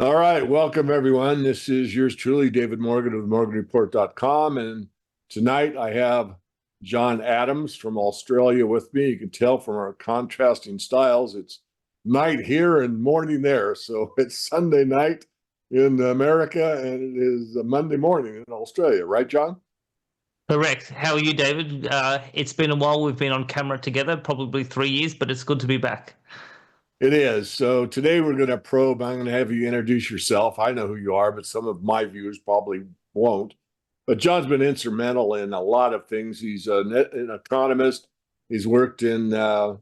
All right, welcome everyone. This is yours truly, David Morgan of morganreport.com. And tonight I have John Adams from Australia with me. You can tell from our contrasting styles, it's night here and morning there. So it's Sunday night in America and it is Monday morning in Australia, right, John? Correct. How are you, David? It's been a while. We've been on camera together, probably 3 years, but it's good to be back. It is. So today we're going to probe. I'm going to have you introduce yourself. I know who you are, but some of my viewers probably won't. But John's been instrumental in a lot of things. He's an economist. He's worked in the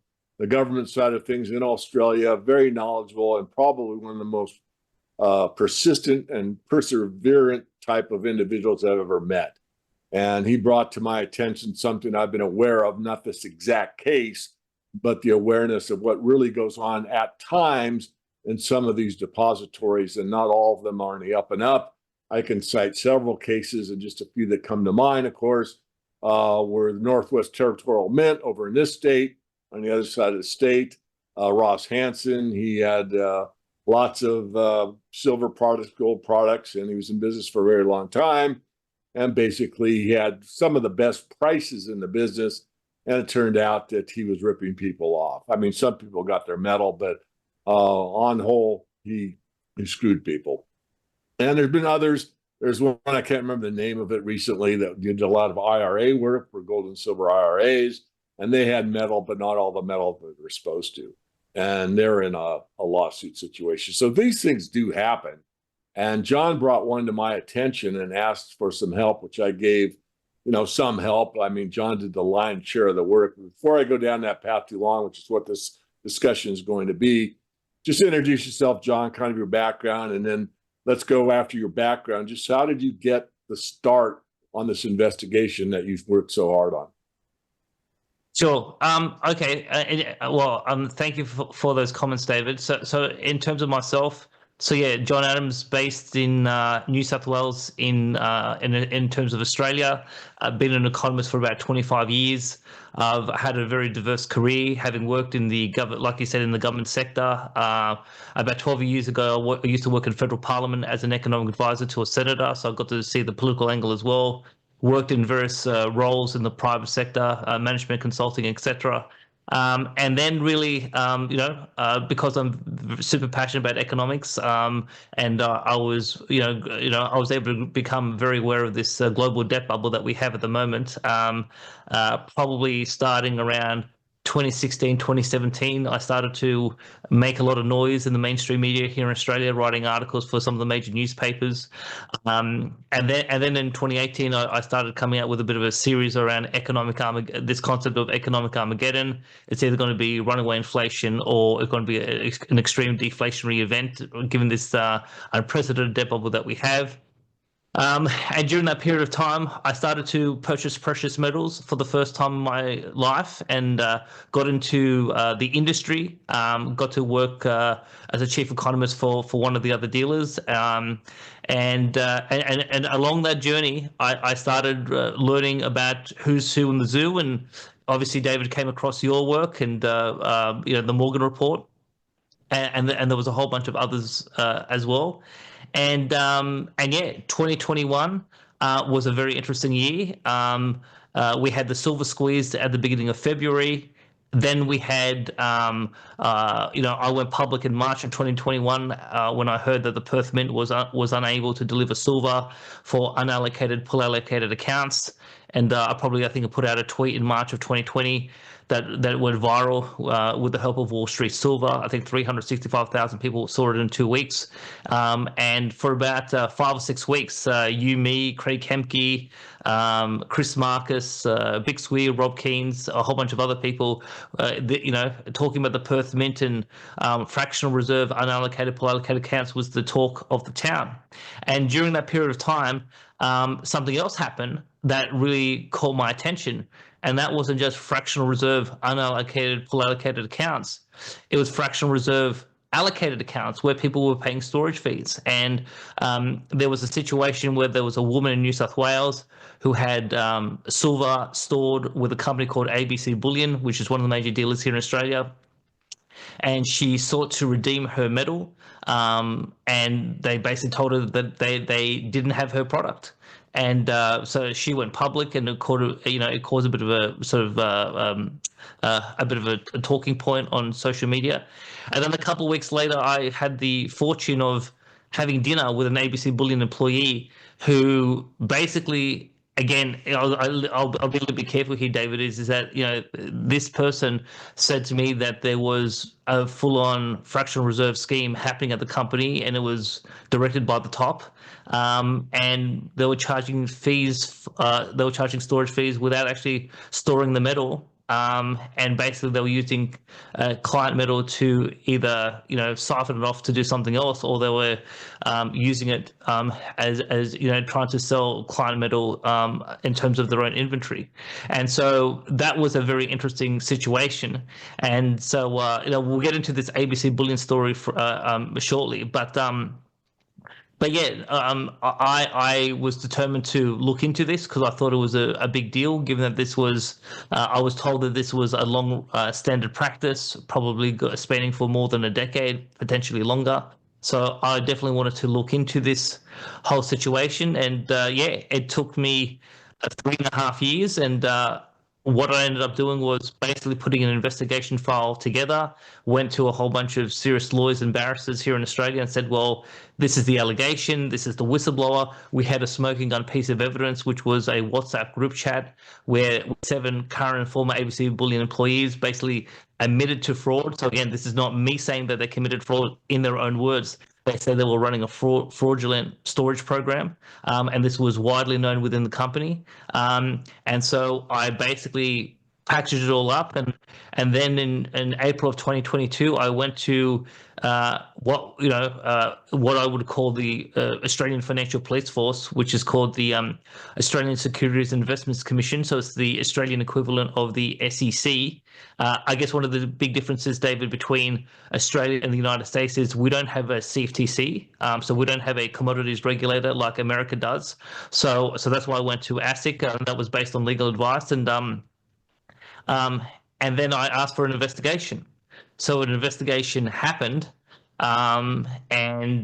government side of things in Australia, very knowledgeable and probably one of the most persistent and perseverant type of individuals I've ever met. And he brought to my attention something I've been aware of, not this exact case, but the awareness of what really goes on at times in some of these depositories, and not all of them are in the up and up. I can cite several cases, and just a few that come to mind, of course, were the Northwest Territorial Mint over in this state. On the other side of the state, Ross Hansen, he had lots of silver products, gold products, and he was in business for a very long time. And basically, he had some of the best prices in the business. And it turned out that he was ripping people off. I mean, some people got their medal, but on the whole, he screwed people. And there's been others. There's one, I can't remember the name of it recently, that did a lot of IRA work for gold and silver IRAs. And they had metal, but not all the metal that they were supposed to. And they're in a lawsuit situation. So these things do happen. And John brought one to my attention and asked for some help, which I gave, some help. I mean, John did the lion's share of the work. Before I go down that path too long, which is what this discussion is going to be, just introduce yourself, John, kind of your background, and then let's go after your background. Just how did you get the start on this investigation that you've worked so hard on? Sure. Okay. Thank you for those comments, David. So in terms of myself, so yeah, John Adams, based in New South Wales, in terms of Australia. I've been an economist for about 25 years. I've had a very diverse career, having worked in the government, like you said, in the government sector. About 12 years ago, I used to work in federal parliament as an economic advisor to a senator, so I got to see the political angle as well. Worked in various roles in the private sector, management consulting, etc. And then really, because I'm super passionate about economics, and I was, I was able to become very aware of this global debt bubble that we have at the moment. Probably starting around 2016, 2017, I started to make a lot of noise in the mainstream media here in Australia, writing articles for some of the major newspapers. And then in 2018, I started coming out with a bit of a series around this concept of economic Armageddon. It's either going to be runaway inflation or it's going to be an extreme deflationary event, given this unprecedented debt bubble that we have. And during that period of time, I started to purchase precious metals for the first time in my life, and got into the industry. Got to work as a chief economist for one of the other dealers. And along that journey, I started learning about who's who in the zoo, and obviously David came across your work and the Morgan Report, and there was a whole bunch of others as well. And yeah, 2021 was a very interesting year. We had the silver squeeze at the beginning of February. Then we had, I went public in March of 2021 when I heard that the Perth Mint was unable to deliver silver for unallocated, pull allocated accounts. And I think I put out a tweet in March of 2020 that went viral with the help of Wall Street Silver. I think 365,000 people saw it in 2 weeks. And for about 5 or 6 weeks, me, Craig Kemke, Chris Marcus, Big Squeer, Rob Keynes, a whole bunch of other people, talking about the Perth Mint and fractional reserve, unallocated, pull allocated accounts was the talk of the town. And during that period of time, something else happened that really caught my attention. And that wasn't just fractional reserve, unallocated, pull allocated accounts. It was fractional reserve allocated accounts where people were paying storage fees. And there was a situation where there was a woman in New South Wales who had silver stored with a company called ABC Bullion, which is one of the major dealers here in Australia. and she sought to redeem her medal. And they basically told her that they didn't have her product. And so she went public, and it caused a bit of a sort of a bit of a talking point on social media. And then a couple of weeks later, I had the fortune of having dinner with an ABC Bullion employee who basically, again, I'll be a little bit careful here, David, is that, this person said to me that there was a full-on fractional reserve scheme happening at the company, and it was directed by the top. And they were charging fees, they were charging storage fees without actually storing the metal. And basically they were using client metal to either siphon it off to do something else, or they were using it as trying to sell client metal in terms of their own inventory. And so that was a very interesting situation. And so we'll get into this ABC Bullion story shortly, but yeah, I was determined to look into this because I thought it was a big deal, given that this was, I was told that this was a long standard practice, probably spanning for more than a decade, potentially longer. So I definitely wanted to look into this whole situation. And it took me 3.5 years. And what I ended up doing was basically putting an investigation file together, went to a whole bunch of serious lawyers and barristers here in Australia and said, well, this is the allegation, this is the whistleblower. We had a smoking gun piece of evidence, which was a WhatsApp group chat where 7 current and former ABC Bullion employees basically admitted to fraud. So again, this is not me saying that they committed fraud. In their own words, they said they were running a fraudulent storage program, and this was widely known within the company. And so I basically packaged it all up, and then in April of 2022, I went to what I would call the Australian Financial Police Force, which is called the Australian Securities and Investments Commission. So it's the Australian equivalent of the SEC. I guess one of the big differences, David, between Australia and the United States is we don't have a CFTC, so we don't have a commodities regulator like America does. So that's why I went to ASIC, and that was based on legal advice, and then I asked for an investigation. So an investigation happened, and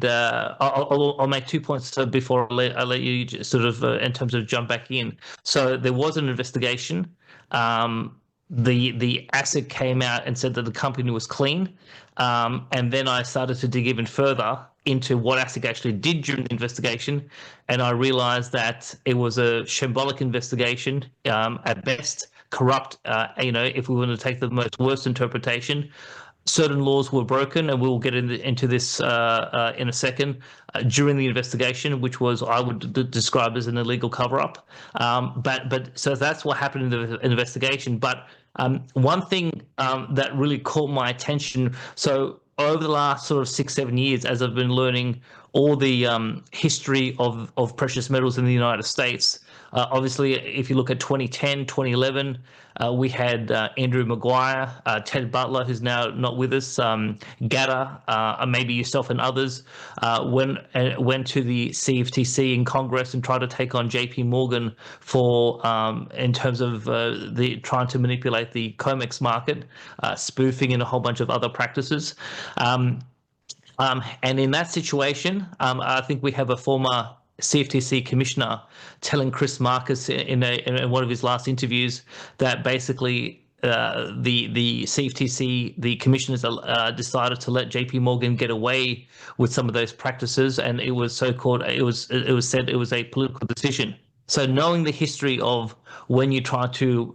I'll make 2 points before I let you just sort of in terms of jump back in. So there was an investigation. The ASIC came out and said that the company was clean, and then I started to dig even further into what ASIC actually did during the investigation, and I realized that it was a shambolic investigation, at best corrupt. If we want to take the most worst interpretation, certain laws were broken, and we'll get into this in a second, during the investigation, which was, I would describe as an illegal cover-up. But so that's what happened in the investigation. But one thing that really caught my attention, so over the last sort of 6-7 years, as I've been learning all the history of precious metals in the United States, obviously, if you look at 2010, 2011, we had Andrew Maguire, Ted Butler, who's now not with us, Gatta, maybe yourself and others, went to the CFTC in Congress and tried to take on JP Morgan for in terms of the trying to manipulate the COMEX market, spoofing, and a whole bunch of other practices. And in that situation, I think we have a former CFTC commissioner telling Chris Marcus in one of his last interviews that basically the CFTC, the commissioners decided to let JP Morgan get away with some of those practices, and it was so-called, it was said it was a political decision. So knowing the history of when you try to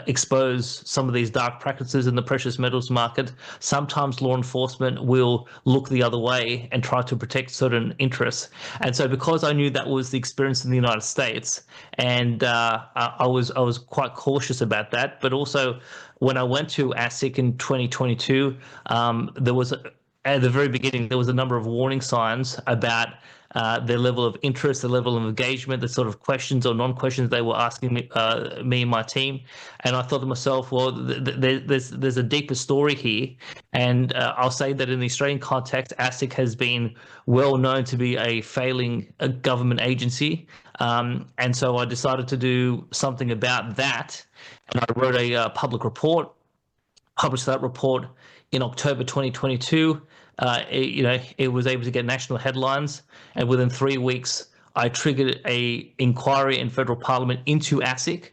expose some of these dark practices in the precious metals market, sometimes law enforcement will look the other way and try to protect certain interests. And so because I knew that was the experience in the United States, and I was quite cautious about that, but also when I went to ASIC in 2022, there was, at the very beginning, there was a number of warning signs about their level of interest, the level of engagement, the sort of questions or non-questions they were asking me and my team. And I thought to myself, well, there's a deeper story here. And I'll say that in the Australian context, ASIC has been well known to be a failing government agency. And so I decided to do something about that. And I wrote a public report, published that report in October 2022. It was able to get national headlines, and within 3 weeks, I triggered a inquiry in federal parliament into ASIC.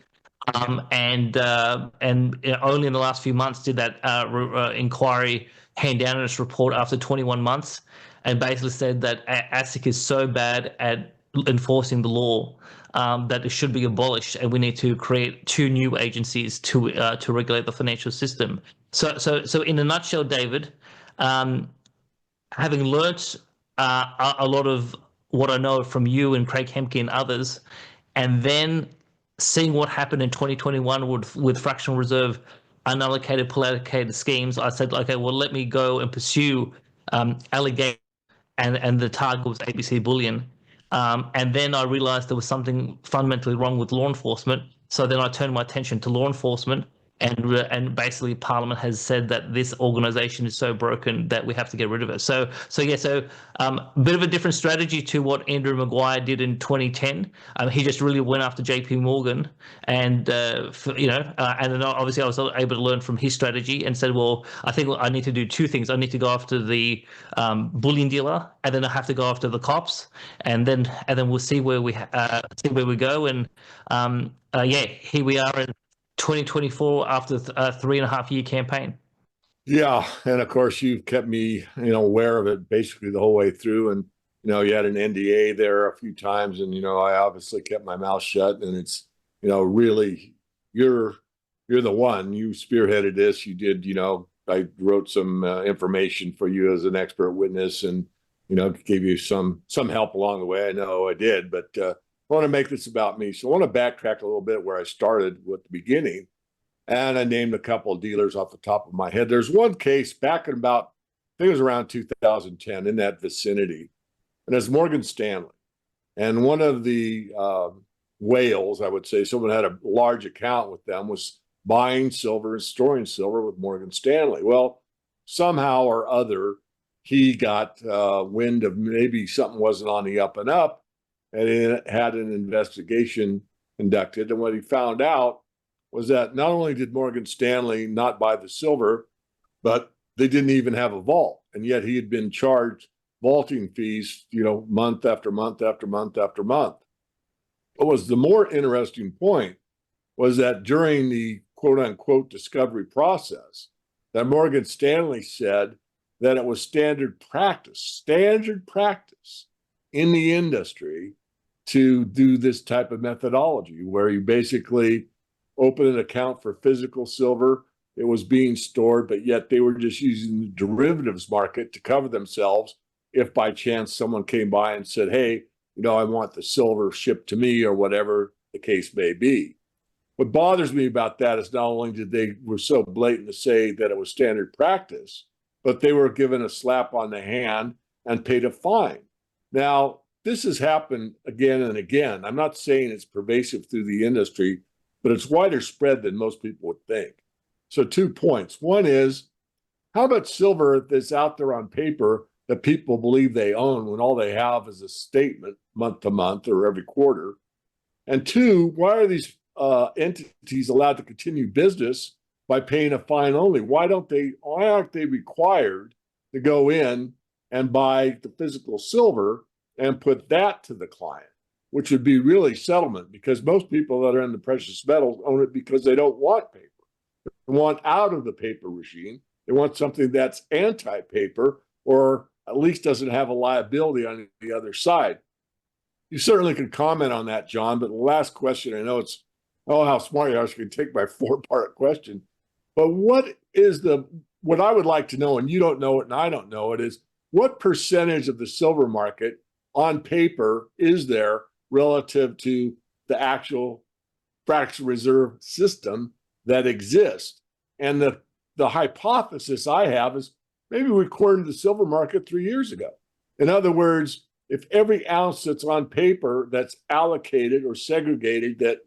And only in the last few months did that inquiry hand down its report after 21 months, and basically said that ASIC is so bad at enforcing the law that it should be abolished, and we need to create 2 new agencies to regulate the financial system. So in a nutshell, David, having learnt a lot of what I know from you and Craig Hemke and others, and then seeing what happened in 2021 with fractional reserve, unallocated, pool allocated schemes, I said, okay, well, let me go and pursue allegation, and the target was ABC Bullion. And then I realized there was something fundamentally wrong with law enforcement. So then I turned my attention to law enforcement, and basically Parliament has said that this organization is so broken that we have to get rid of it. So a bit of a different strategy to what Andrew Maguire did in 2010. He just really went after JP Morgan, and and then obviously I was able to learn from his strategy and said, well, I think I need to do 2 things. I need to go after the bullion dealer, and then I have to go after the cops, and then we'll see where we go. And here we are in 2024 after a 3.5-year campaign. Yeah, and of course you've kept me, aware of it basically the whole way through. And you had an NDA there a few times, and I obviously kept my mouth shut. And it's, really, you're the one. You spearheaded this. You did. I wrote some information for you as an expert witness, and gave you some help along the way. I know I did, but I want to make this about me. So I want to backtrack a little bit where I started at the beginning. And I named a couple of dealers off the top of my head. There's one case back in about, I think it was around 2010, in that vicinity. And it's Morgan Stanley. And one of the whales, I would say, someone had a large account with them, was buying silver and storing silver with Morgan Stanley. Well, somehow or other, he got wind of maybe something wasn't on the up and up, and it had an investigation conducted. And what he found out was that not only did Morgan Stanley not buy the silver, but they didn't even have a vault. And yet he had been charged vaulting fees, month after month after month after month. What was the more interesting point was that during the quote unquote discovery process, that Morgan Stanley said that it was standard practice in the industry to do this type of methodology, where you basically open an account for physical silver. It was being stored, but yet they were just using the derivatives market to cover themselves if by chance someone came by and said, hey, I want the silver shipped to me, or whatever the case may be. What bothers me about that is not only were so blatant to say that it was standard practice, but they were given a slap on the hand and paid a fine. Now, this has happened again and again. I'm not saying it's pervasive through the industry, but it's wider spread than most people would think. So 2 points. One is, how about silver that's out there on paper that people believe they own when all they have is a statement month to month or every quarter? And 2, why are these entities allowed to continue business by paying a fine only? Why aren't they required to go in and buy the physical silver and put that to the client, which would be really settlement, because most people that are in the precious metals own it because they don't want paper. They want out of the paper regime. They want something that's anti-paper, or at least doesn't have a liability on the other side. You certainly can comment on that, John, but the last question, I know it's, how smart you are, so you can take my 4-part question. But what I would like to know, and you don't know it and I don't know it, is what percentage of the silver market on paper is there relative to the actual fractional reserve system that exists? And the hypothesis I have is maybe we cornered the silver market 3 years ago. In other words, if every ounce that's on paper that's allocated or segregated that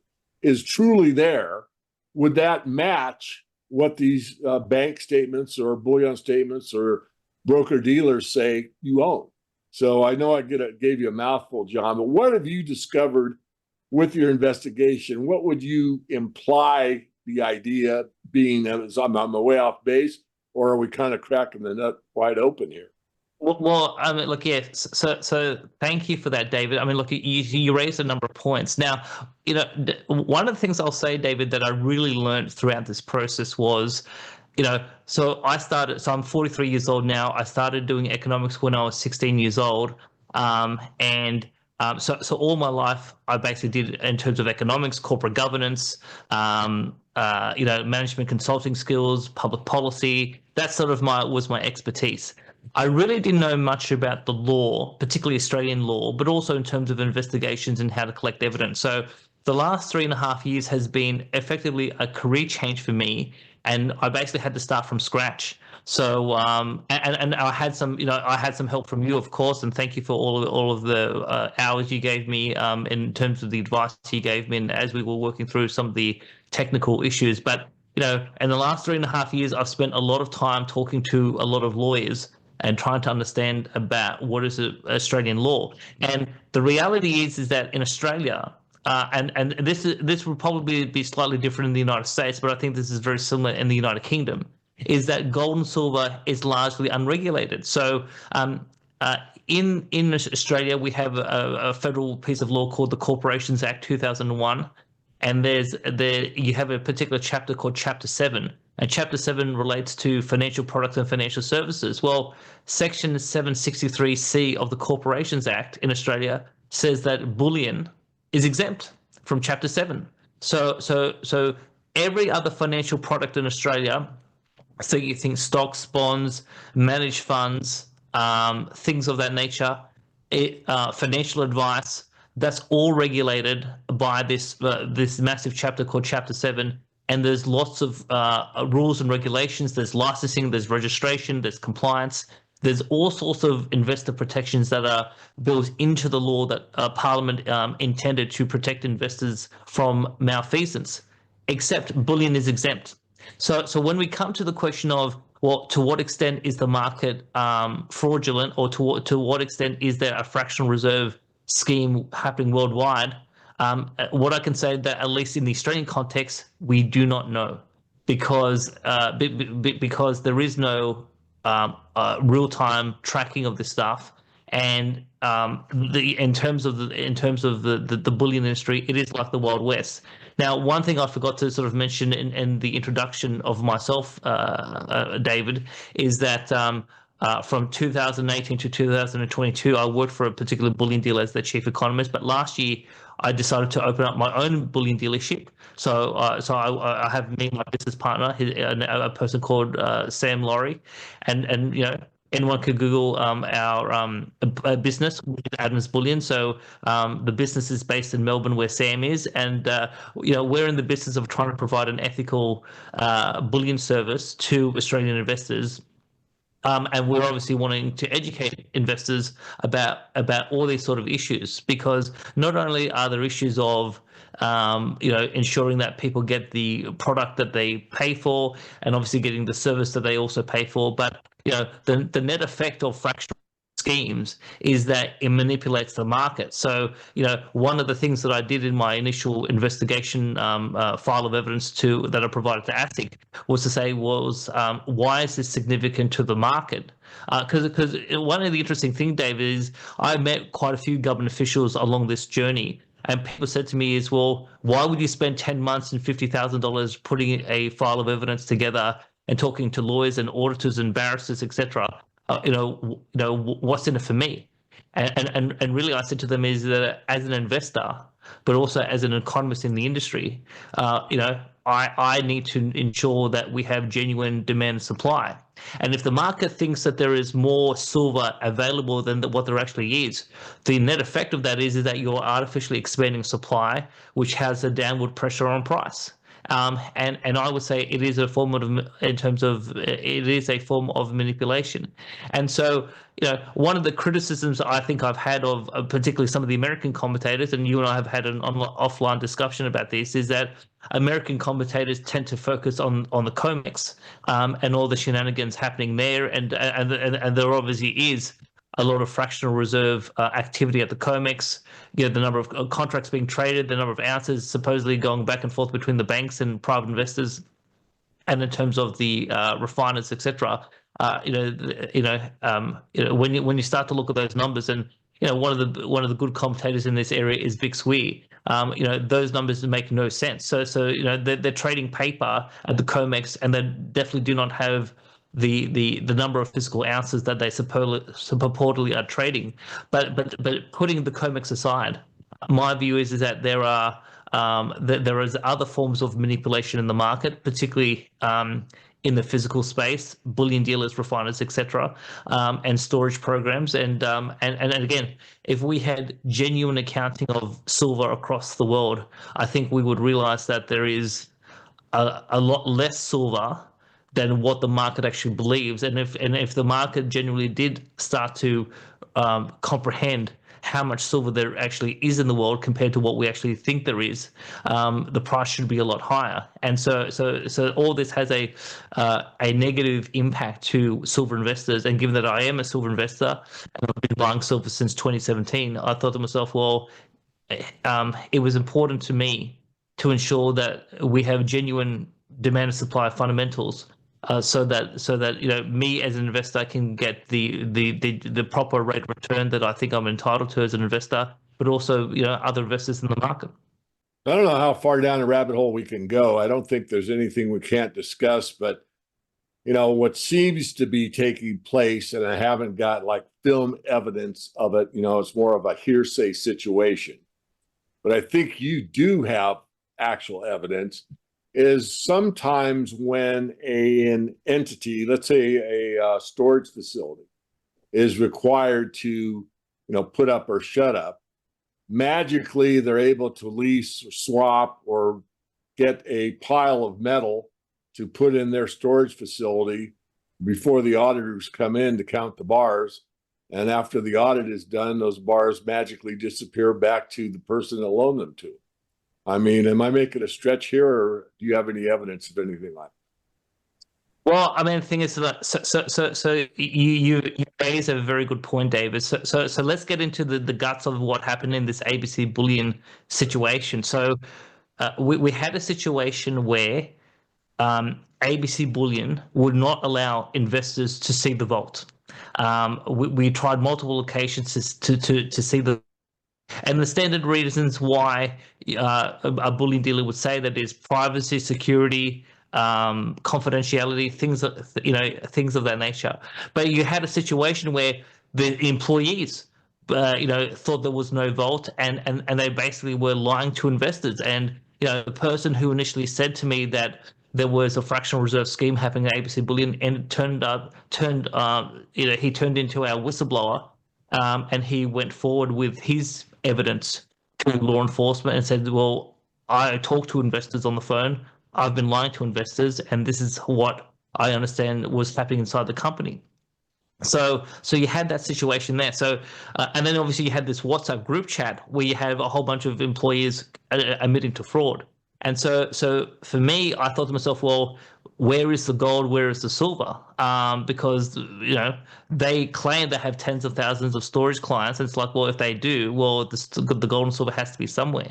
is truly there, would that match what these bank statements or bullion statements or broker dealers say you own? So I know I gave you a mouthful, John, but what have you discovered with your investigation? What would you imply the idea being that I'm way off base? or are we kind of cracking the nut wide open here? Well, I mean, look, yeah. So thank you for that, David. I mean, look, you raised a number of points. Now, one of the things I'll say, David, that I really learned throughout this process was, so I'm 43 years old now. I started doing economics when I was 16 years old. So all my life I basically did in terms of economics, corporate governance, management consulting skills, public policy. That sort of was my expertise. I really didn't know much about the law, particularly Australian law, but also in terms of investigations and how to collect evidence. So the last 3.5 years has been effectively a career change for me, and I basically had to start from scratch. So and I had some help from you, of course, and thank you for all of the hours you gave me in terms of the advice you gave me, and as we were working through some of the technical issues. But in the last 3.5 years, I've spent a lot of time talking to a lot of lawyers and trying to understand about what is Australian law. And the reality is that in Australia, and this will probably be slightly different in the United States, but I think this is very similar in the United Kingdom, is that gold and silver is largely unregulated. So in Australia, we have a federal piece of law called the Corporations Act 2001, and you have a particular chapter called Chapter 7, and Chapter 7 relates to financial products and financial services. Well, Section 763C of the Corporations Act in Australia says that bullion is exempt from Chapter 7. So every other financial product in Australia, so you think stocks, bonds, managed funds, things of that nature, financial advice, that's all regulated by this massive chapter called Chapter 7. And there's lots of rules and regulations. There's licensing, there's registration, there's compliance. There's all sorts of investor protections that are built into the law that Parliament intended to protect investors from malfeasance, except bullion is exempt. So when we come to the question of, well, to what extent is the market fraudulent, or to what extent is there a fractional reserve scheme happening worldwide? What I can say that at least in the Australian context, we do not know, because there is no real-time tracking of this stuff, and in terms of the bullion industry, it is like the Wild West. Now, one thing I forgot to sort of mention in the introduction of myself, David, is that from 2018 to 2022, I worked for a particular bullion dealer as the chief economist. But last year, I decided to open up my own bullion dealership. So I have me and my business partner, a person called Sam Laurie, and anyone could Google our business, which is Adams Bullion. So the business is based in Melbourne, where Sam is, and we're in the business of trying to provide an ethical bullion service to Australian investors. And we're obviously wanting to educate investors about all these sort of issues, because not only are there issues of ensuring that people get the product that they pay for, and obviously getting the service that they also pay for, but the net effect of fractional schemes is that it manipulates the market. So one of the things that I did in my initial investigation file of evidence that I provided to ASIC was to say, why is this significant to the market? Because one of the interesting things, David, is I met quite a few government officials along this journey, and people said to me is, well, why would you spend 10 months and $50,000 putting a file of evidence together and talking to lawyers and auditors and barristers, etc.? What's in it for me? And really, I said to them is that as an investor, but also as an economist in the industry, I need to ensure that we have genuine demand and supply. And if the market thinks that there is more silver available than what there actually is, the net effect of that is that you're artificially expanding supply, which has a downward pressure on price. And I would say it is a form of manipulation. And so, one of the criticisms I think I've had of particularly some of the American commentators, and you and I have had an offline discussion about this, is that American commentators tend to focus on the COMEX and all the shenanigans happening there, and there obviously is a lot of fractional reserve activity at the COMEX. The number of contracts being traded, the number of ounces supposedly going back and forth between the banks and private investors. and in terms of the refiners, etc. When you start to look at those numbers, and one of the good commentators in this area is Vic Swee. Those numbers make no sense. So they're trading paper at the COMEX, and they definitely do not have the number of physical ounces that they purportedly are trading. But putting the COMEX aside, my view is that there is other forms of manipulation in the market, particularly in the physical space, bullion dealers, refiners, etc., and storage programs. And again, if we had genuine accounting of silver across the world, I think we would realize that there is a lot less silver than what the market actually believes. And if the market genuinely did start to comprehend how much silver there actually is in the world compared to what we actually think there is, the price should be a lot higher. And so all this has a negative impact to silver investors. And given that I am a silver investor and I've been buying silver since 2017, I thought to myself, well, it was important to me to ensure that we have genuine demand and supply fundamentals, so that me as an investor can get the proper rate of return that I think I'm entitled to as an investor, but also other investors in the market. I don't know how far down the rabbit hole we can go. I don't think there's anything we can't discuss, but what seems to be taking place, and I haven't got like film evidence of it, it's more of a hearsay situation. But I think you do have actual evidence, is sometimes when an entity, let's say a storage facility, is required to, put up or shut up, magically they're able to lease or swap or get a pile of metal to put in their storage facility before the auditors come in to count the bars. And after the audit is done, those bars magically disappear back to the person that loaned them to. I mean, am I making a stretch here, or do you have any evidence of anything like that? Well, I mean, the thing is that so you raise a very good point, David. So let's get into the guts of what happened in this ABC Bullion situation. So we had a situation where ABC Bullion would not allow investors to see the vault. We tried multiple occasions to see the. And the standard reasons why a bullion dealer would say that is privacy, security, confidentiality, things of that nature. But you had a situation where the employees, thought there was no vault, and they basically were lying to investors. And the person who initially said to me that there was a fractional reserve scheme happening at ABC Bullion, and it turned he turned into our whistleblower, and he went forward with his evidence to law enforcement and said, well, I talked to investors on the phone, I've been lying to investors, and this is what I understand was happening inside the company. So you had that situation there. So and then obviously you had this WhatsApp group chat where you have a whole bunch of employees admitting to fraud. And so for me, I thought to myself, well, where is the gold? Where is the silver? Because they claim they have tens of thousands of storage clients, and it's like, well, if they do, well, the gold and silver has to be somewhere.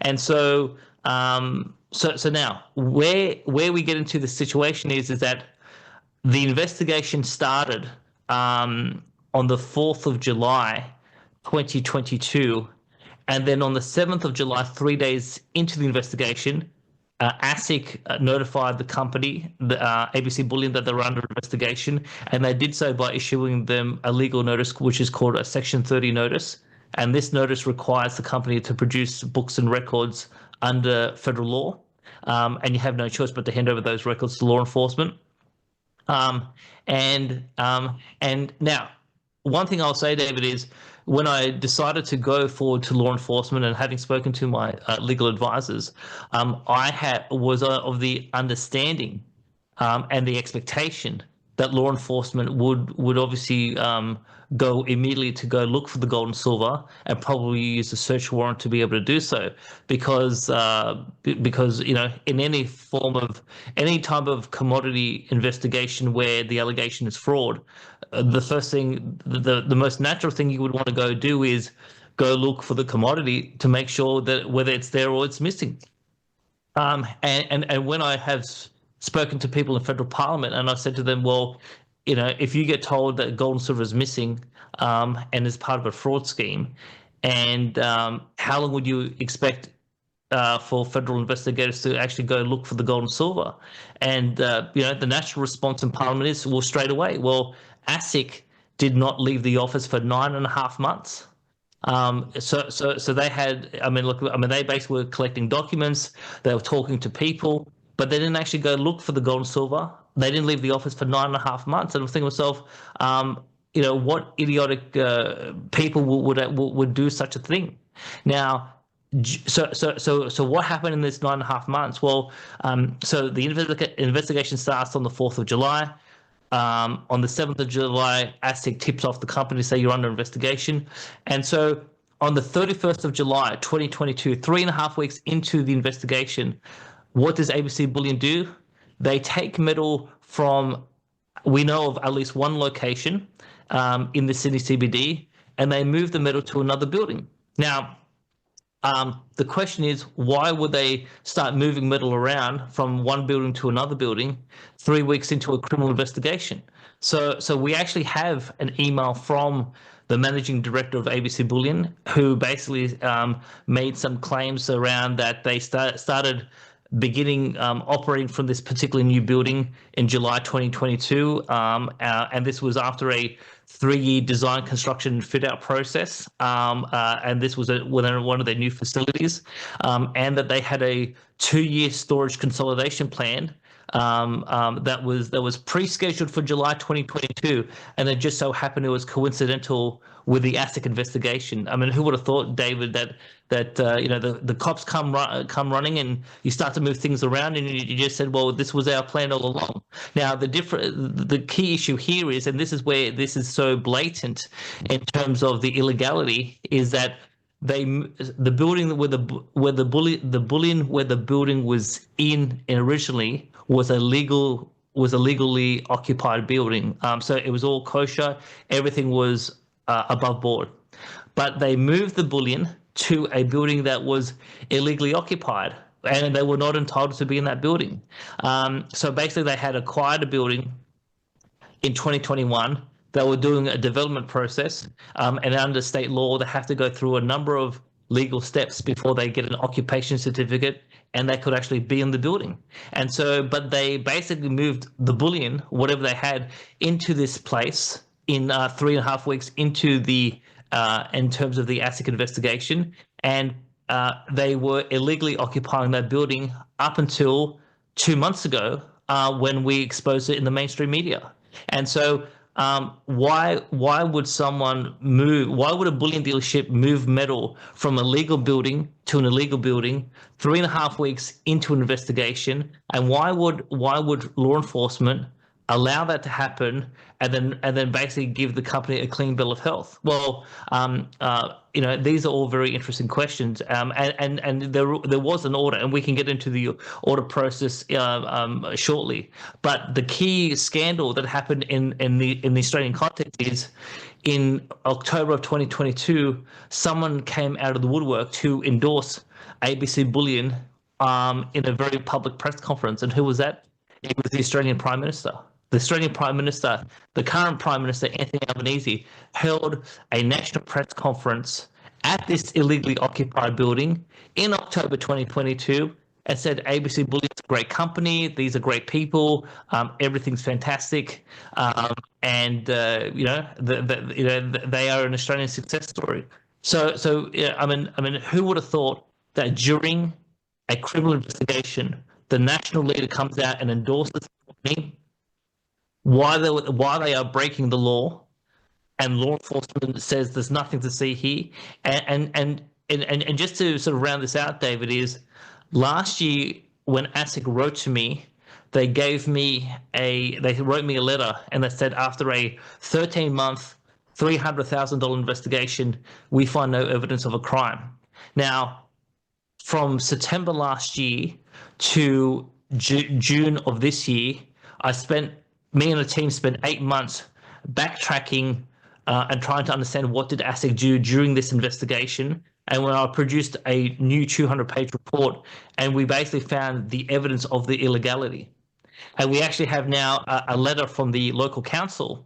And so now where we get into the situation is that the investigation started on the 4th of July, 2022. And then on the 7th of July, 3 days into the investigation, ASIC notified the company, the ABC Bullion, that they were under investigation, and they did so by issuing them a legal notice, which is called a Section 30 notice. And this notice requires the company to produce books and records under federal law, and you have no choice but to hand over those records to law enforcement. And now, one thing I'll say, David, is when I decided to go forward to law enforcement, and having spoken to my legal advisors, I was of the understanding and the expectation that law enforcement would obviously go immediately to go look for the gold and silver, and probably use a search warrant to be able to do so, because in any type of commodity investigation where the allegation is fraud, the most natural thing you would want to go do is go look for the commodity to make sure that whether it's there or it's missing. And when I have spoken to people in federal parliament, and I said to them, well, if you get told that gold and silver is missing and is part of a fraud scheme, and how long would you expect for federal investigators to actually go look for the gold and silver? And the natural response in Parliament is, well, straight away. Well, ASIC did not leave the office for 9.5 months. So they had, they basically were collecting documents, they were talking to people, but they didn't actually go look for the gold and silver. They didn't leave the office for 9.5 months. And I'm thinking to myself, what idiotic people would do such a thing? Now, so what happened in this 9.5 months? Well, so the investigation starts on the 4th of July. On the 7th of July, ASIC tips off the company, say you're under investigation. And so on the 31st of July, 2022, 3.5 weeks into the investigation, what does ABC Bullion do? They take metal from, we know of at least one location in the Sydney CBD, and they move the metal to another building. Now, the question is, why would they start moving metal around from one building to another building 3 weeks into a criminal investigation? So we actually have an email from the managing director of ABC Bullion, who basically made some claims around that they started beginning operating from this particular new building in July 2022, and this was after a 3-year design, construction, and fit-out process, and this was within one of their new facilities, and that they had a 2-year storage consolidation plan that was pre-scheduled for July 2022, and it just so happened it was coincidental with the ASIC investigation. I mean, who would have thought, David, that the cops come running and you start to move things around, and you just said, well, this was our plan all along. Now, the key issue here is, and this is where this is so blatant in terms of the illegality, is that the building where the building was in originally was a legally occupied building. So it was all kosher, everything was above board, but they moved the bullion to a building that was illegally occupied, and they were not entitled to be in that building. So basically, they had acquired a building in 2021. They were doing a development process, and under state law, they have to go through a number of legal steps before they get an occupation certificate and they could actually be in the building. And so, but they basically moved the bullion, whatever they had, into this place in 3.5 weeks into the in terms of the ASIC investigation, and they were illegally occupying that building up until 2 months ago when we exposed it in the mainstream media. And so why would someone move? Why would a bullion dealership move metal from a legal building to an illegal building 3.5 weeks into an investigation? And why would law enforcement allow that to happen and then basically give the company a clean bill of health? Well, these are all very interesting questions, and there was an order, and we can get into the order process shortly. But the key scandal that happened in the Australian context is in October of 2022, someone came out of the woodwork to endorse ABC Bullion in a very public press conference, and who was that? It was the Australian Prime Minister. The Australian Prime Minister, the current Prime Minister, Anthony Albanese, held a national press conference at this illegally occupied building in October 2022 and said ABC Bullion is a great company, these are great people, everything's fantastic, and they are an Australian success story. So I mean, who would have thought that during a criminal investigation, the national leader comes out and endorses the company, why they are breaking the law, and law enforcement says there's nothing to see here. And just to sort of round this out, David, is last year when ASIC wrote to me, they wrote me a letter, and they said after a 13-month, $300,000 investigation, we find no evidence of a crime. Now, from September last year to June of this year, me and the team spent 8 months backtracking and trying to understand what did ASIC do during this investigation. And when I produced a new 200-page report, and we basically found the evidence of the illegality. And we actually have now a letter from the local council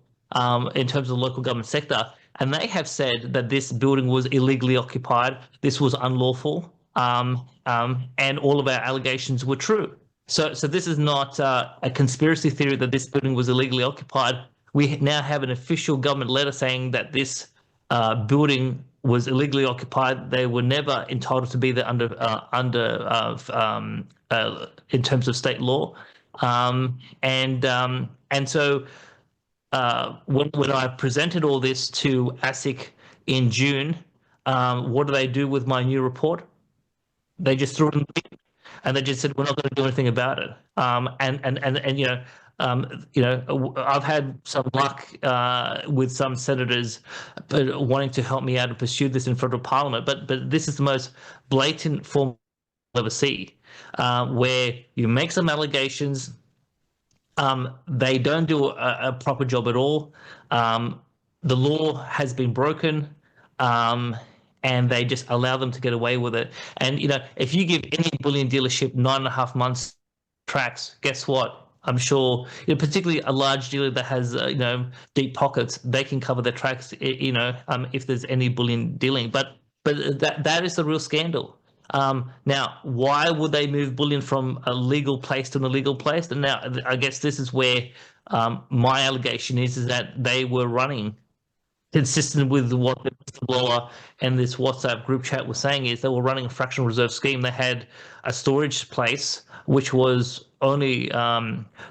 in terms of the local government sector, and they have said that this building was illegally occupied, this was unlawful, and all of our allegations were true. So this is not a conspiracy theory that this building was illegally occupied. We now have an official government letter saying that this building was illegally occupied. They were never entitled to be there under in terms of state law, and so when I presented all this to ASIC in June, what do they do with my new report? They just threw it in the bin, and they just said we're not going to do anything about it. And I've had some luck with some senators wanting to help me out and pursue this in federal parliament, but this is the most blatant form I'll ever see, where you make some allegations, they don't do a proper job at all. The law has been broken, and they just allow them to get away with it. And if you give any bullion dealership 9.5 months tracks, guess what? I'm sure, particularly a large dealer that has deep pockets, they can cover their tracks. If there's any bullion dealing, but that is the real scandal. Now, why would they move bullion from a legal place to an illegal place? And now, I guess this is where my allegation is that they were running, consistent with what the whistleblower and this WhatsApp group chat was saying, is they were running a fractional reserve scheme. They had a storage place which was only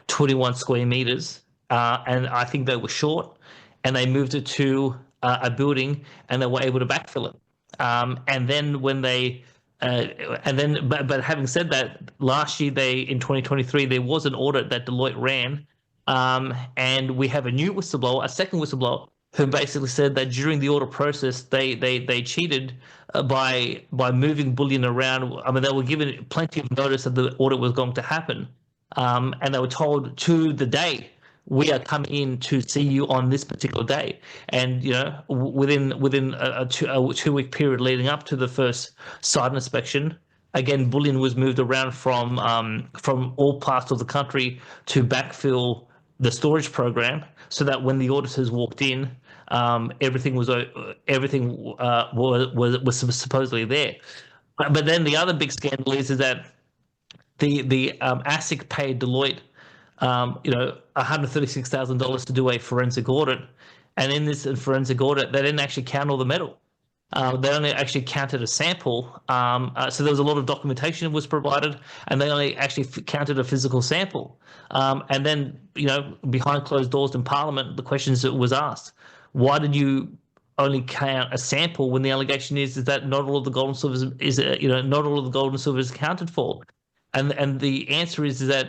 21 square meters, and I think they were short, and they moved it to a building, and they were able to backfill it. And then when they but having said that, last year in 2023 there was an audit that Deloitte ran, and we have a new whistleblower, a second whistleblower, who basically said that during the audit process they cheated by moving bullion around. I mean, they were given plenty of notice that the audit was going to happen, and they were told to the day, we are coming in to see you on this particular day. And within a 2-week period leading up to the first site inspection, again, bullion was moved around from all parts of the country to backfill the storage program, so that when the auditors walked in, everything was supposedly there. But then the other big scandal is that the ASIC paid Deloitte $136,000 to do a forensic audit, and in this forensic audit they didn't actually count all the metal. They only actually counted a sample, so there was a lot of documentation was provided, and they only actually counted a physical sample. And then behind closed doors in Parliament, the questions that was asked: why did you only count a sample when the allegation is that not all of the gold and silver not all of the gold and silver is accounted for? And the answer is that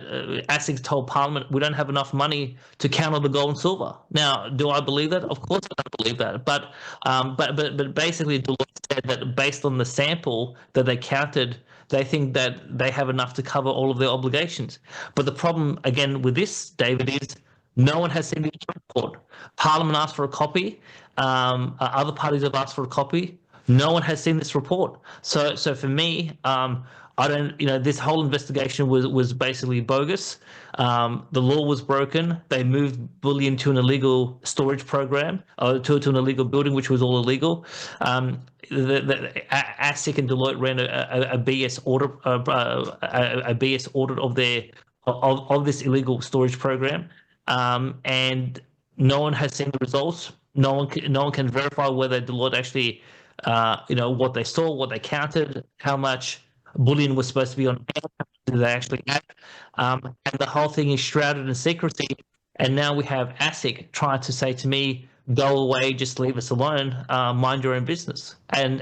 ASIC told Parliament, we don't have enough money to count all the gold and silver. Now, do I believe that? Of course I don't believe that. But basically, Deloitte said that based on the sample that they counted, they think that they have enough to cover all of their obligations. But the problem, again, with this, David, is no one has seen the report. Parliament asked for a copy. Other parties have asked for a copy. No one has seen this report. So for me, I don't, this whole investigation was basically bogus. The law was broken. They moved bullion to an illegal storage program, to an illegal building, which was all illegal. The ASIC and Deloitte ran a BS audit, a BS audit of this illegal storage program, and no one has seen the results. No one can verify whether Deloitte actually, what they saw, what they counted, how much bullion was supposed to be on hand, did they actually have, and the whole thing is shrouded in secrecy. And now we have ASIC trying to say to me, go away, just leave us alone, mind your own business. And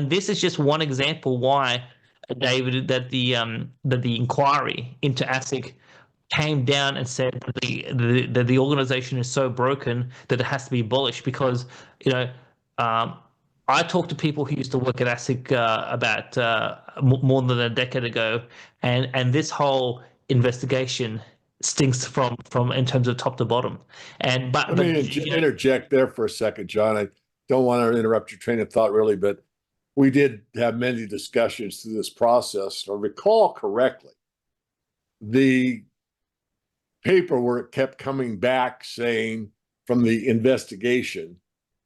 this is just one example why, David, that the inquiry into ASIC came down and said that the organization is so broken that it has to be abolished. Because I talked to people who used to work at ASIC about more than a decade ago, and this whole investigation stinks from in terms of top to bottom. Let me interject there for a second, John. I don't want to interrupt your train of thought, really, but we did have many discussions through this process. If I recall correctly, the paperwork kept coming back saying from the investigation,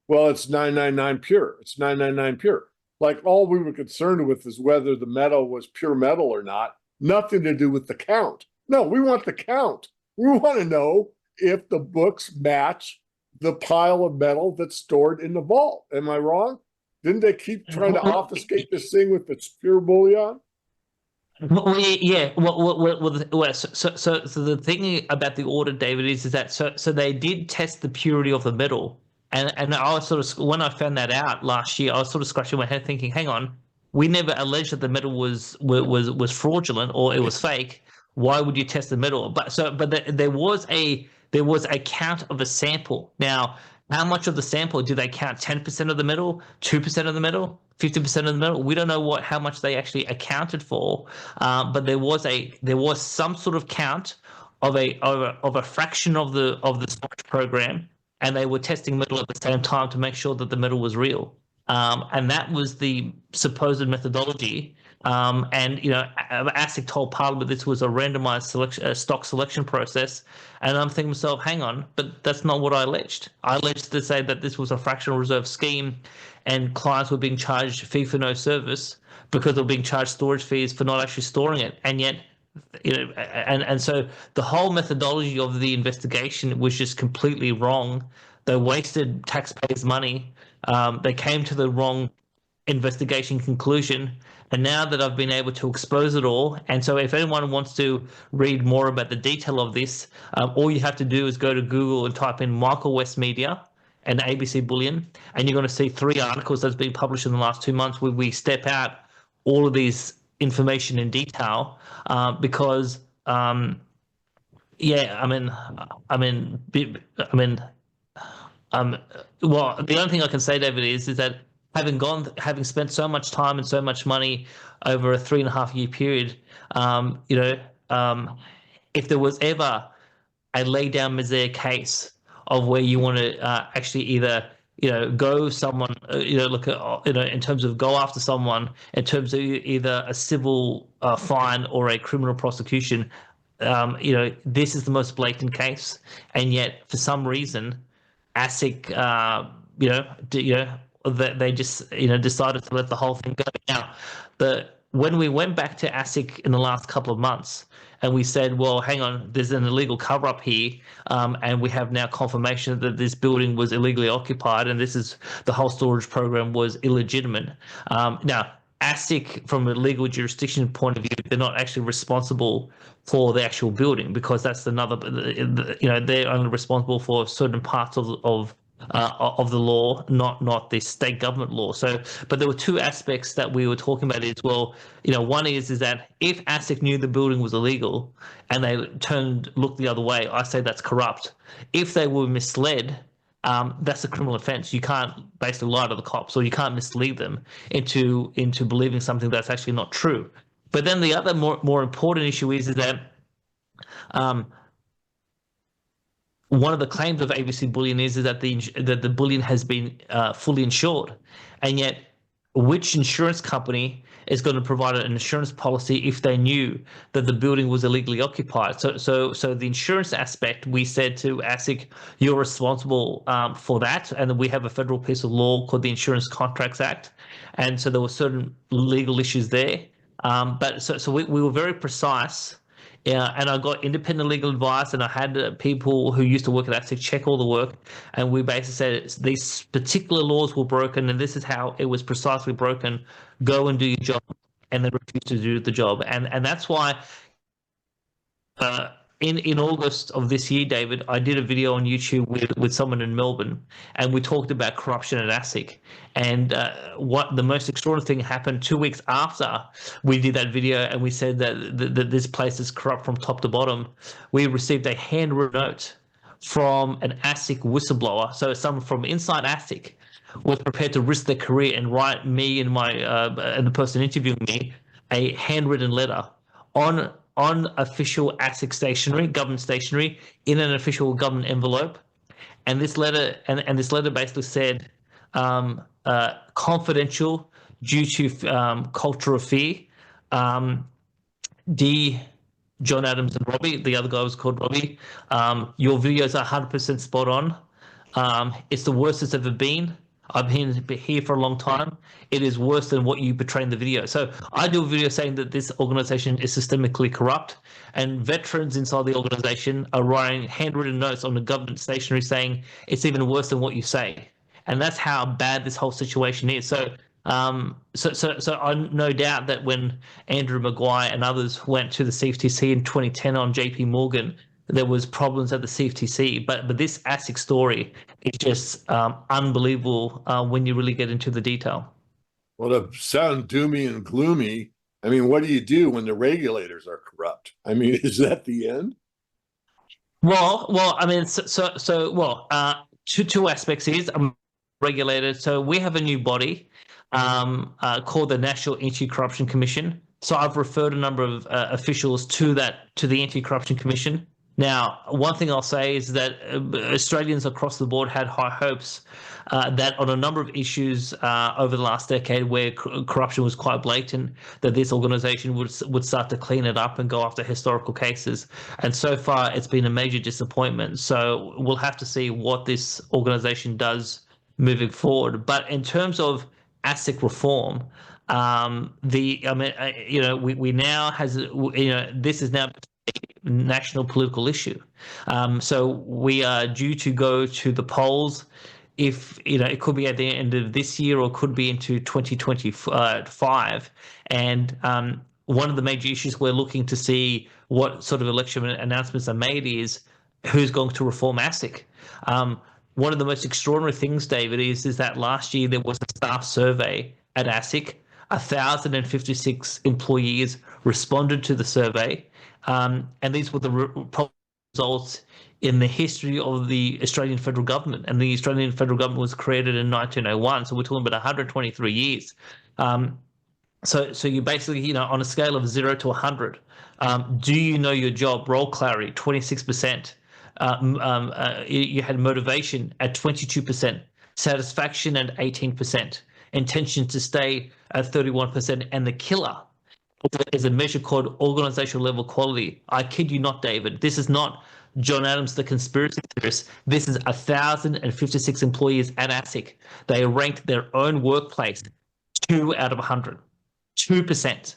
well, it's 999 pure. It's 999 pure. Like all we were concerned with is whether the metal was pure metal or not. Nothing to do with the count. No, we want the count. We want to know if the books match the pile of metal that's stored in the vault. Am I wrong? Didn't they keep trying to obfuscate this thing with its pure bullion? Well, yeah. So the thing about the audit, David, is that so they did test the purity of the metal, and I was sort of when I found that out last year, I was sort of scratching my head, thinking, "Hang on, we never alleged that the metal was fraudulent or it was fake. Why would you test the metal?" There was a count of a sample. Now, how much of the sample do they count? 10% of the metal, 2% of the metal, 50% of the metal? We don't know how much they actually accounted for, but there was some sort of count of a fraction of the storage program, and they were testing metal at the same time to make sure that the metal was real. And that was the supposed methodology. And ASIC told Parliament this was a randomized stock selection process. And I'm thinking to myself, hang on, but that's not what I alleged. I alleged to say that this was a fractional reserve scheme, and clients were being charged fee for no service because they were being charged storage fees for not actually storing it. And yet, and so the whole methodology of the investigation was just completely wrong. They wasted taxpayers' money. They came to the wrong investigation conclusion. And now that I've been able to expose it all, and so if anyone wants to read more about the detail of this, all you have to do is go to Google and type in Michael West Media and ABC Bullion, and you're going to see 3 articles that's been published in the last 2 months where we step out all of these information in detail, because yeah, well, the only thing I can say, David, is that having spent so much time and so much money over a 3.5 year period, if there was ever a lay down misere case of where you want to actually either go someone look at in terms of go after someone in terms of either a civil fine or a criminal prosecution, this is the most blatant case, and yet for some reason ASIC they just decided to let the whole thing go. Now, when we went back to ASIC in the last couple of months and we said, well, hang on, there's an illegal cover up here, and we have now confirmation that this building was illegally occupied and the whole storage program was illegitimate. Now, ASIC, from a legal jurisdiction point of view, they're not actually responsible for the actual building, because that's another, they're only responsible for certain parts of the law, not the state government law. So, but there were 2 aspects that we were talking about as well. One is that if ASIC knew the building was illegal and they looked the other way, I say that's corrupt. If they were misled, that's a criminal offense. You can't basically lie to the cops, or you can't mislead them into believing something that's actually not true. But then the other more important issue is that one of the claims of ABC Bullion is that the bullion has been fully insured, and yet which insurance company is going to provide an insurance policy if they knew that the building was illegally occupied? So the insurance aspect, we said to ASIC, you're responsible for that, and then we have a federal piece of law called the Insurance Contracts Act, and so there were certain legal issues there. But so we were very precise. Yeah, and I got independent legal advice, and I had people who used to work at ASIC check all the work, and we basically said these particular laws were broken, and this is how it was precisely broken. Go and do your job, and they refused to do the job, and that's why. In August of this year, David, I did a video on YouTube with someone in Melbourne, and we talked about corruption at ASIC. And what the most extraordinary thing happened 2 weeks after we did that video, and we said that this place is corrupt from top to bottom. We received a handwritten note from an ASIC whistleblower. So someone from inside ASIC was prepared to risk their career and write me and and the person interviewing me a handwritten letter on official ASIC stationery, government stationery, in an official government envelope. And this letter basically said, confidential due to culture of fear. John Adams and Robbie. The other guy was called Robbie. Your videos are 100% spot on. It's the worst it's ever been. I've been here for a long time. It is worse than what you portray in the video. So I do a video saying that this organization is systemically corrupt, and veterans inside the organization are writing handwritten notes on the government stationery saying it's even worse than what you say. And that's how bad this whole situation is. So I no doubt that when Andrew Maguire and others went to the CFTC in 2010 on JP Morgan, there was problems at the CFTC, but this ASIC story is just unbelievable when you really get into the detail. Well, to sound doomy and gloomy, I mean, what do you do when the regulators are corrupt? I mean, is that the end? Well, I mean, two aspects is regulated. So we have a new body called the National Anti-Corruption Commission. So I've referred a number of officials to the Anti-Corruption Commission. Now, one thing I'll say is that Australians across the board had high hopes that on a number of issues over the last decade where corruption was quite blatant, that this organisation would start to clean it up and go after historical cases. And so far, it's been a major disappointment. So we'll have to see what this organisation does moving forward. But in terms of ASIC reform, we now this is now national political issue. So we are due to go to the polls. If it could be at the end of this year or could be into 2025. And one of the major issues we're looking to see what sort of election announcements are made is who's going to reform ASIC. One of the most extraordinary things, David, is that last year there was a staff survey at ASIC. 1,056 employees responded to the survey. And these were the results in the history of the Australian federal government. And the Australian federal government was created in 1901. So we're talking about 123 years. So you basically, on a scale of 0 to 100, do you know your job? Role clarity, 26%. You had motivation at 22%, satisfaction at 18%, intention to stay at 31%, and the killer is a measure called organizational level quality. I kid you not, David. This is not John Adams, the conspiracy theorist. This is 1,056 employees at ASIC. They ranked their own workplace 2 out of 100, 2%.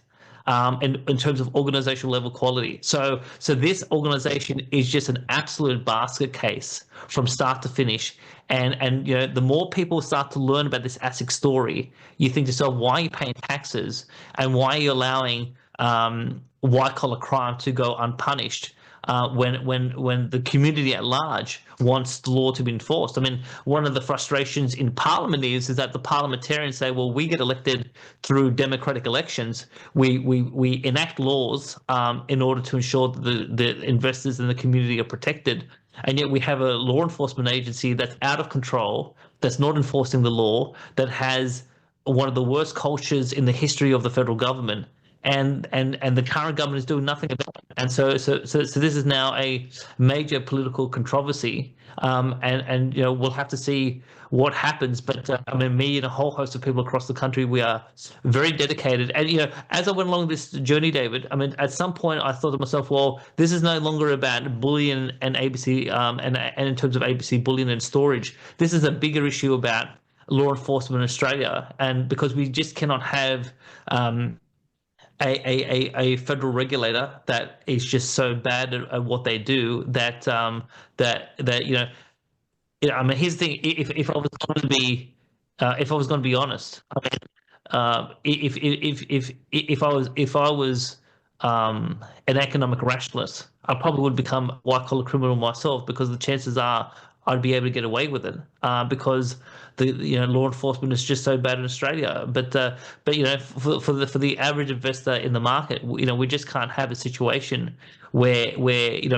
In terms of organizational level quality. So this organization is just an absolute basket case from start to finish. And the more people start to learn about this ASIC story, you think to yourself, why are you paying taxes and why are you allowing white collar crime to go unpunished? When the community at large wants the law to be enforced. I mean, one of the frustrations in Parliament is that the parliamentarians say, well, we get elected through democratic elections. We enact laws in order to ensure that the investors in the community are protected. And yet we have a law enforcement agency that's out of control, that's not enforcing the law, that has one of the worst cultures in the history of the federal government. And the current government is doing nothing about it. And so this is now a major political controversy. And we'll have to see what happens. But me and a whole host of people across the country, we are very dedicated. And as I went along this journey, David, at some point I thought to myself, well, this is no longer about bullion and ABC, and in terms of ABC Bullion and storage. This is a bigger issue about law enforcement in Australia, and because we just cannot have a federal regulator that is just so bad at what they do that here's the thing. If I was going to be honest, if I was an economic rationalist, I probably would become a white collar criminal myself, because the chances are I'd be able to get away with it because the law enforcement is just so bad in Australia. But for the average investor in the market, we just can't have a situation where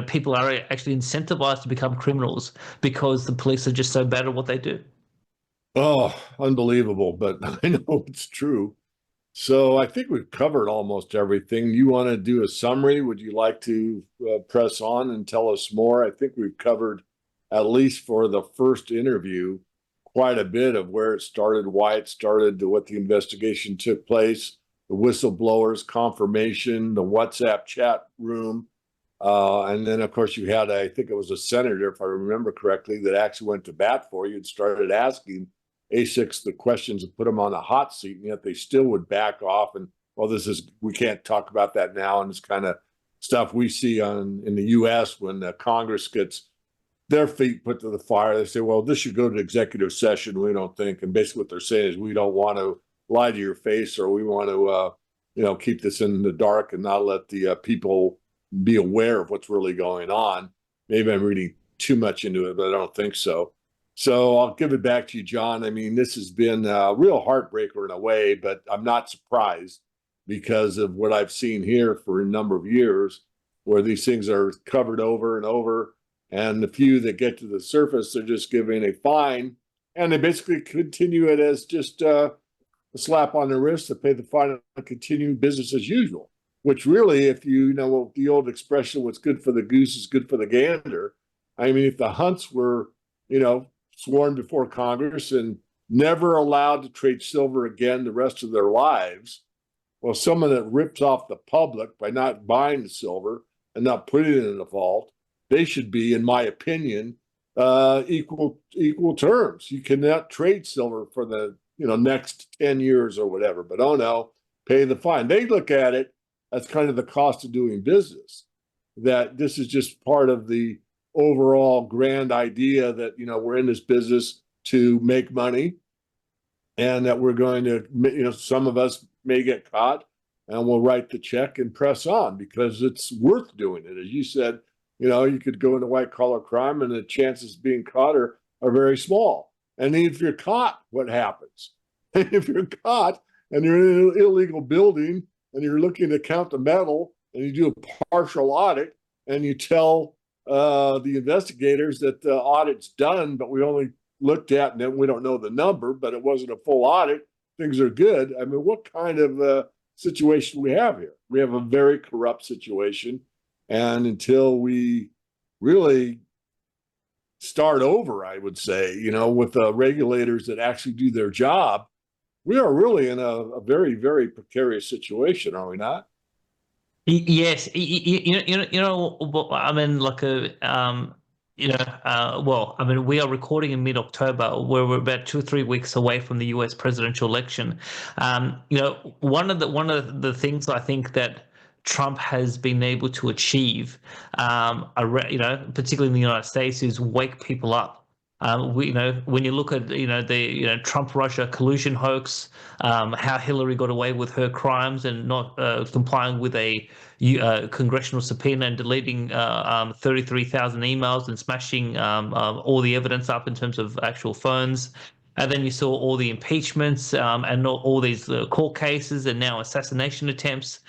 people are actually incentivized to become criminals because the police are just so bad at what they do. Oh, unbelievable, but I know it's true. So I think we've covered almost everything. You want to do a summary? Would you like to press on and tell us more? I think we've covered, at least for the first interview, quite a bit of where it started, why it started, what the investigation took place, the whistleblowers, confirmation, the WhatsApp chat room, And then, of course, you had, I think it was a senator, if I remember correctly, that actually went to bat for you and started asking ASICs the questions and put them on a hot seat, and yet they still would back off. And, well, we can't talk about that now. And it's kind of stuff we see in the U.S. when Congress gets their feet put to the fire. They say, well, this should go to executive session. We don't think. And basically what they're saying is we don't want to lie to your face, or we want to, keep this in the dark and not let the people be aware of what's really going on. Maybe I'm reading too much into it, but I don't think so. So I'll give it back to you, John. I mean, this has been a real heartbreaker in a way, but I'm not surprised because of what I've seen here for a number of years, where these things are covered over and over. And the few that get to the surface, they're just giving a fine, and they basically continue it as just a slap on the wrist to pay the fine and continue business as usual. Which really, if you know the old expression, what's good for the goose is good for the gander. I mean, if the Hunts were, sworn before Congress and never allowed to trade silver again the rest of their lives, well, someone that rips off the public by not buying the silver and not putting it in the vault, they should be, in my opinion, equal terms. You cannot trade silver for the next 10 years or whatever. But oh no, pay the fine. They look at it as kind of the cost of doing business, that this is just part of the overall grand idea that, we're in this business to make money, and that we're going to, some of us may get caught and we'll write the check and press on because it's worth doing it. As you said, you could go into white collar crime and the chances of being caught are very small. And if you're caught, what happens? If you're caught and you're in an illegal building, and you're looking to count the metal, and you do a partial audit, and you tell the investigators that the audit's done, but we only looked at, and then we don't know the number, but it wasn't a full audit, things are good. I mean, what kind of situation we have here? We have a very corrupt situation, and until we really start over, I would say, with regulators that actually do their job, we are really in a very, very precarious situation, are we not? Yes, I mean, well, I mean, we are recording in mid-October, where we're about 2 or 3 weeks away from the U.S. presidential election. One of the things I think that Trump has been able to achieve, particularly in the United States, is wake people up. When you look at the Trump-Russia collusion hoax, how Hillary got away with her crimes and not complying with a congressional subpoena and deleting 33,000 emails and smashing all the evidence up in terms of actual phones. And then you saw all the impeachments and all these court cases and now assassination attempts.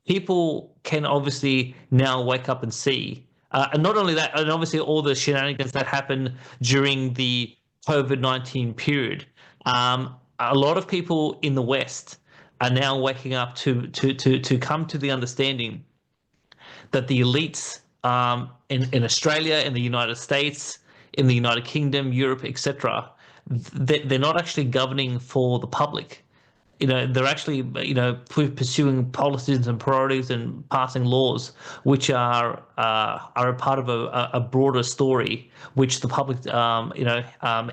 People can obviously now wake up and see. And not only that, and obviously all the shenanigans that happened during the COVID-19 period. A lot of people in the West are now waking up to come to the understanding that the elites in Australia, in the United States, in the United Kingdom, Europe, etc., they're not actually governing for the public. They're actually, pursuing policies and priorities and passing laws which are a part of a broader story which the public,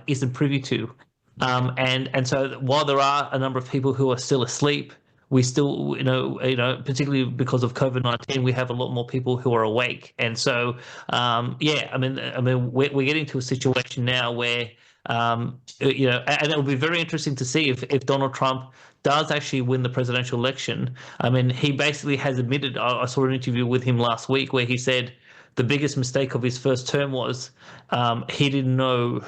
isn't privy to. And so while there are a number of people who are still asleep, we still, particularly because of COVID-19, we have a lot more people who are awake. And so, I mean, we're getting to a situation now where, and it'll be very interesting to see if Donald Trump does actually win the presidential election. I mean, he basically has admitted, I saw an interview with him last week where he said the biggest mistake of his first term was he didn't know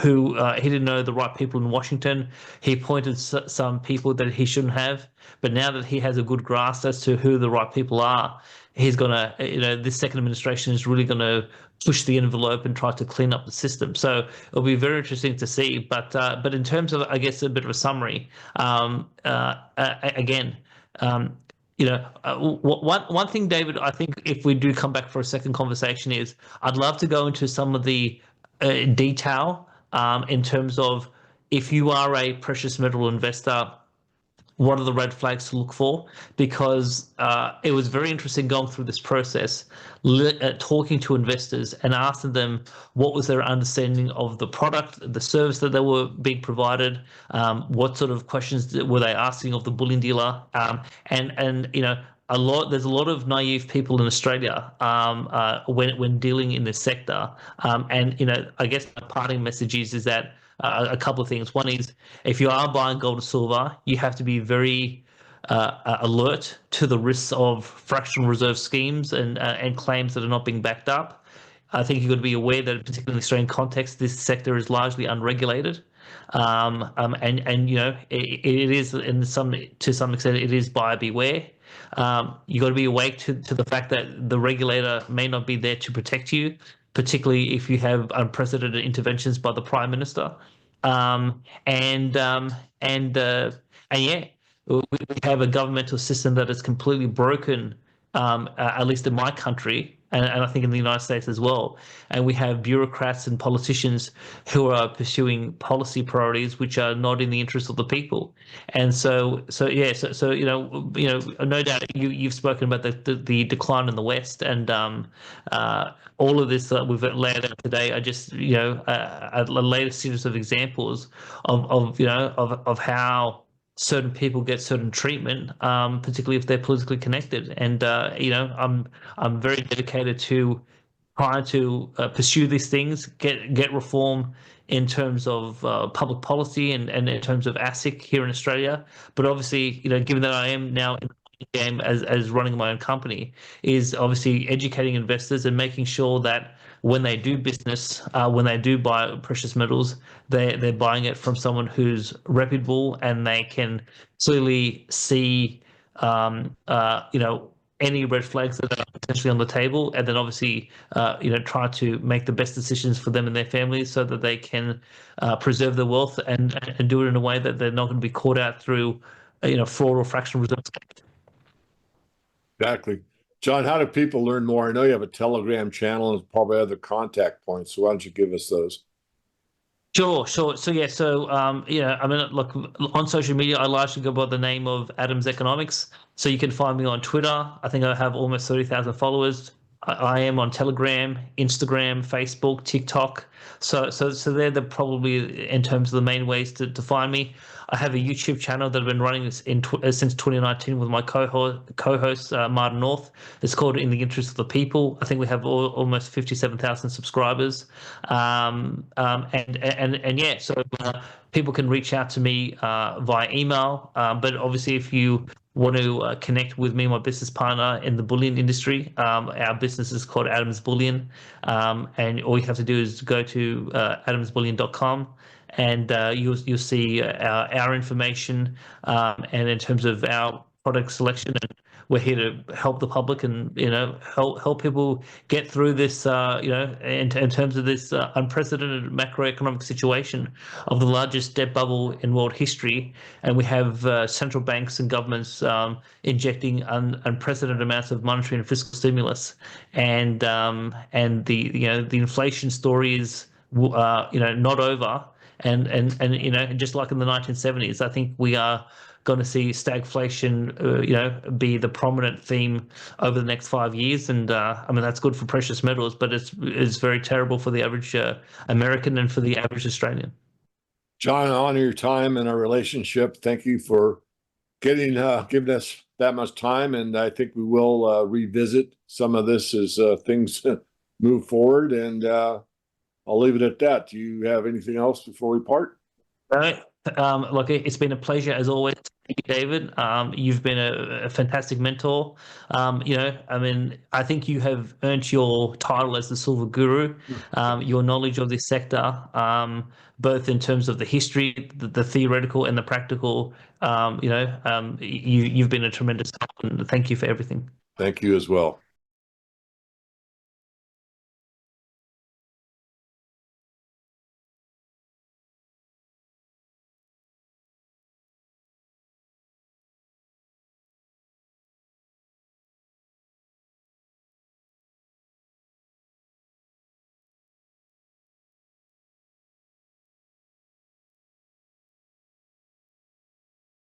he didn't know the right people in Washington. He appointed some people that he shouldn't have. But now that he has a good grasp as to who the right people are, he's gonna, this second administration is really gonna push the envelope and try to clean up the system. So it'll be very interesting to see. But in terms of, I guess, a bit of a summary, again. One thing, David, I think if we do come back for a second conversation is I'd love to go into some of the detail in terms of if you are a precious metal investor, what are the red flags to look for, because it was very interesting going through this process, talking to investors and asking them what was their understanding of the product, the service that they were being provided, what sort of questions were they asking of the bullion dealer, and there's a lot of naive people in Australia when dealing in this sector, and I guess my parting message is that a couple of things. One is, if you are buying gold or silver, you have to be very alert to the risks of fractional reserve schemes and claims that are not being backed up. I think you've got to be aware that, particularly in the Australian context, this sector is largely unregulated, and it is to some extent it is buyer beware. You've got to be awake to the fact that the regulator may not be there to protect you, particularly if you have unprecedented interventions by the Prime Minister. Um, and um, and uh, and yeah, we have a governmental system that is completely broken, at least in my country, and I think in the United States as well. And we have bureaucrats and politicians who are pursuing policy priorities which are not in the interest of the people. And no doubt you've spoken about the decline in the West, and all of this that we've laid out today are just a latest series of examples of how certain people get certain treatment, particularly if they're politically connected. And I'm very dedicated to trying to pursue these things, get reform in terms of public policy and in terms of ASIC here in Australia. But obviously, given that I am now in the game as running my own company, is obviously educating investors and making sure that when they do business, when they do buy precious metals, they're buying it from someone who's reputable and they can clearly see, any red flags that are potentially on the table, and then obviously, try to make the best decisions for them and their families so that they can preserve their wealth and do it in a way that they're not going to be caught out through, fraud or fractional reserve. Exactly. John, how do people learn more? I know you have a Telegram channel and probably other contact points. So why don't you give us those? Sure. Look, on social media, I largely go by the name of Adams Economics. So you can find me on Twitter. I think I have almost 30,000 followers. I am on Telegram, Instagram, Facebook, TikTok. So they're probably, in terms of the main ways to find me. I have a YouTube channel that I've been running since 2019 with my co-host Martin North. It's called In the Interest of the People. I think we have almost 57,000 subscribers. People can reach out to me via email. But obviously, if you want to connect with me and my business partner in the bullion industry, our business is called Adams Bullion, and all you have to do is go to adamsbullion.com, and you'll see our information, and in terms of our product selection, and we're here to help the public and help people get through this, in terms of this unprecedented macroeconomic situation of the largest debt bubble in world history. And we have central banks and governments injecting unprecedented amounts of monetary and fiscal stimulus, and the inflation story is not over. And just like in the 1970s, I think we are going to see stagflation, be the prominent theme over the next 5 years. And that's good for precious metals, but it's very terrible for the average American and for the average Australian. John, I honor your time and our relationship. Thank you for giving us that much time, and I think we will revisit some of this as things move forward. And I'll leave it at that. Do you have anything else before we part? No. Look, it's been a pleasure as always. Thank you, David. You've been a fantastic mentor. I think you have earned your title as the Silver Guru. Your knowledge of this sector, both in terms of the history, the theoretical, and the practical. You've been a tremendous help, and thank you for everything. Thank you as well.